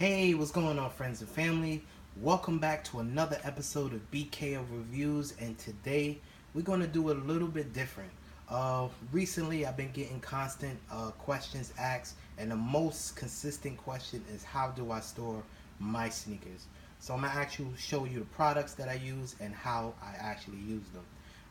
Hey, what's going on, friends and family? Welcome back to another episode of BKO Reviews, and today we're going to do a little bit different. Recently, I've been getting constant questions asked, and the most consistent question is how do I store my sneakers? So I'm going to actually show you the products that I use and how I actually use them.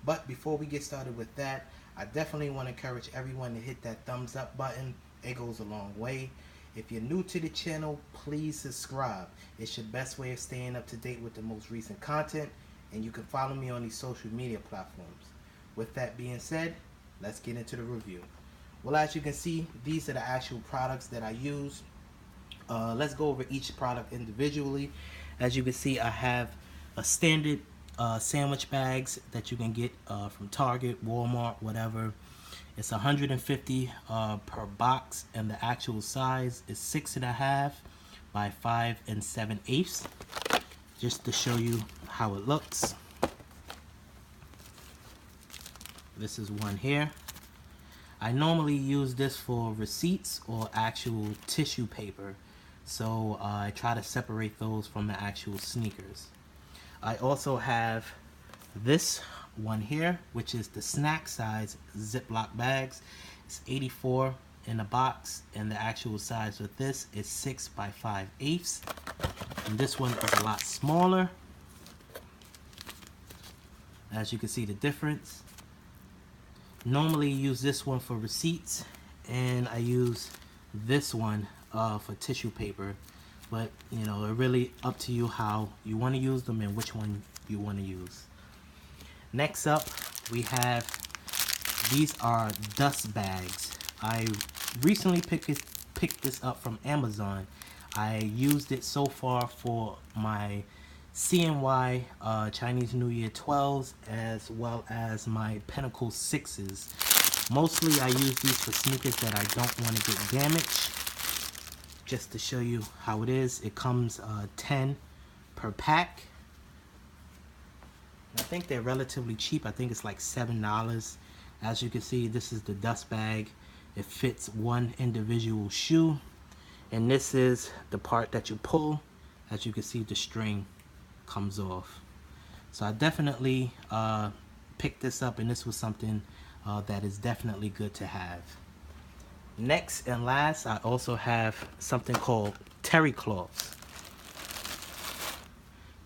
But before we get started with that, I definitely want to encourage everyone to hit that thumbs up button. It goes a long way. If you're new to the channel, please subscribe. It's your best way of staying up to date with the most recent content, and you can follow me on these social media platforms. With that being said, let's get into the review. Well, as you can see, these are the actual products that I use. Let's go over each product individually. As you can see, I have a standard sandwich bags that you can get from Target, Walmart, whatever. It's 150 per box, and the actual size is 6.5 by 5 7/8. Just to show you how it looks. This is one here. I normally use this for receipts or actual tissue paper, so I try to separate those from the actual sneakers. I also have this one here, which is the snack size Ziplock bags. It's 84 in the box, and the actual size of this is 6 by 5/8. And this one is a lot smaller. As you can see the difference. Normally use this one for receipts, and I use this one for tissue paper, but you know, it really up to you how you want to use them and which one you want to use. Next up, we have, these are dust bags. I recently picked this up from Amazon. I used it so far for my CNY Chinese New Year 12s, as well as my Pinnacle 6s. Mostly I use these for sneakers that I don't want to get damaged. Just to show you how it is, it comes 10 per pack. I think they're relatively cheap. I think it's like $7. As you can see, this is the dust bag. It fits one individual shoe, and this is the part that you pull. As you can see, the string comes off. So I definitely picked this up, and this was something that is definitely good to have. Next and last, I also have something called terry cloths.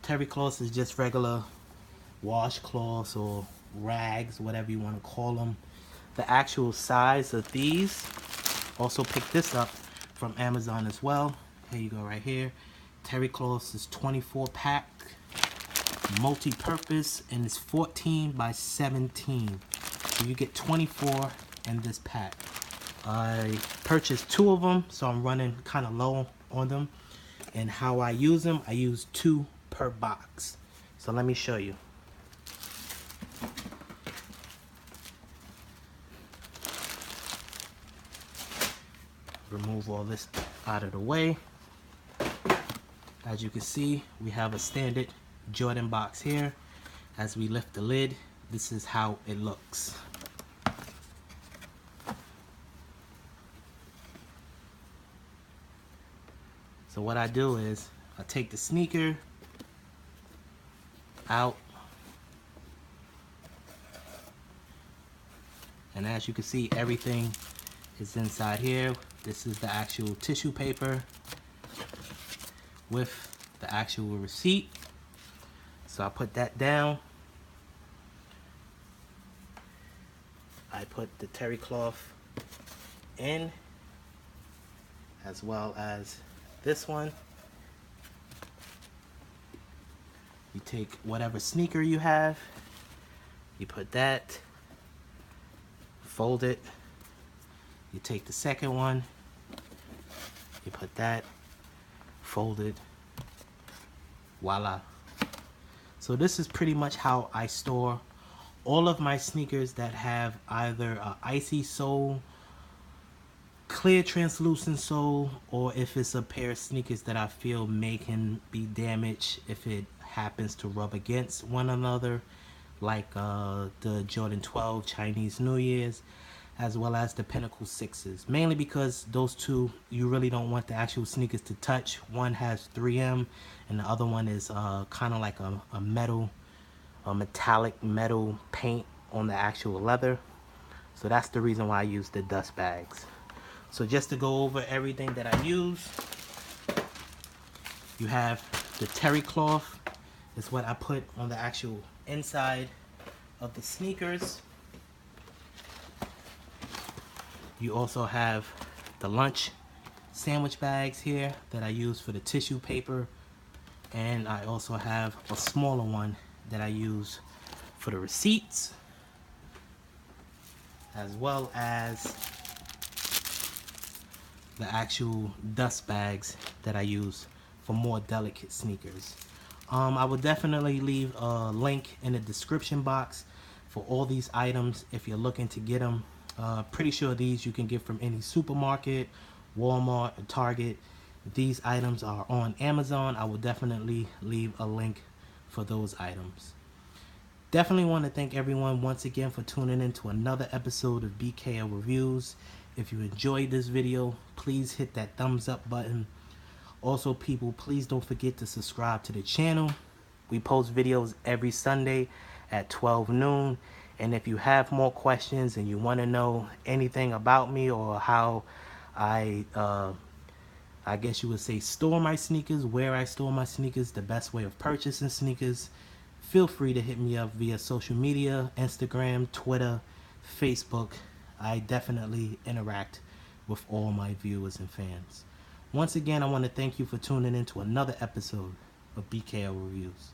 Terry cloths is just regular washcloths or rags, whatever you want to call them. The actual size of these, also picked this up from Amazon as well. Here you go, right here. Terry cloths is 24 pack, multi-purpose, and it's 14 by 17. So you get 24 in this pack. I purchased 2 of them, so I'm running kind of low on them. And how I use them, I use 2 per box. So let me show you. Remove all this out of the way. As you can see, we have a standard Jordan box here. As we lift the lid, this is how it looks. So what I do is I take the sneaker out, and as you can see, everything is inside here. This is the actual tissue paper with the actual receipt. So I put that down. I put the terry cloth in, as well as this one. You take whatever sneaker you have, you put that, fold it. You take the second one, you put that, fold it, voila. So this is pretty much how I store all of my sneakers that have either an icy sole, clear translucent sole, or if it's a pair of sneakers that I feel can be damaged if it happens to rub against one another, like the Jordan 12 Chinese New Year's. as well as the Pinnacle 6s. Mainly because those two, you really don't want the actual sneakers to touch. One has 3M and the other one is kind of like a metallic metal paint on the actual leather. So that's the reason why I use the dust bags. So just to go over everything that I use, you have the terry cloth. Is what I put on the actual inside of the sneakers. You also have the lunch sandwich bags here that I use for the tissue paper, and I also have a smaller one that I use for the receipts, as well as the actual dust bags that I use for more delicate sneakers. I will definitely leave a link in the description box for all these items if you're looking to get them. Pretty sure these you can get from any supermarket, Walmart, or Target. These items are on Amazon. I will definitely leave a link for those items. Definitely want to thank everyone once again for tuning in to another episode of BKO Reviews. If you enjoyed this video, please hit that thumbs up button. Also, people, please don't forget to subscribe to the channel. We post videos every Sunday at 12 noon. And if you have more questions and you want to know anything about me or how I guess you would say store my sneakers, where I store my sneakers, the best way of purchasing sneakers, feel free to hit me up via social media, Instagram, Twitter, Facebook. I definitely interact with all my viewers and fans. Once again, I want to thank you for tuning in to another episode of BKO Reviews.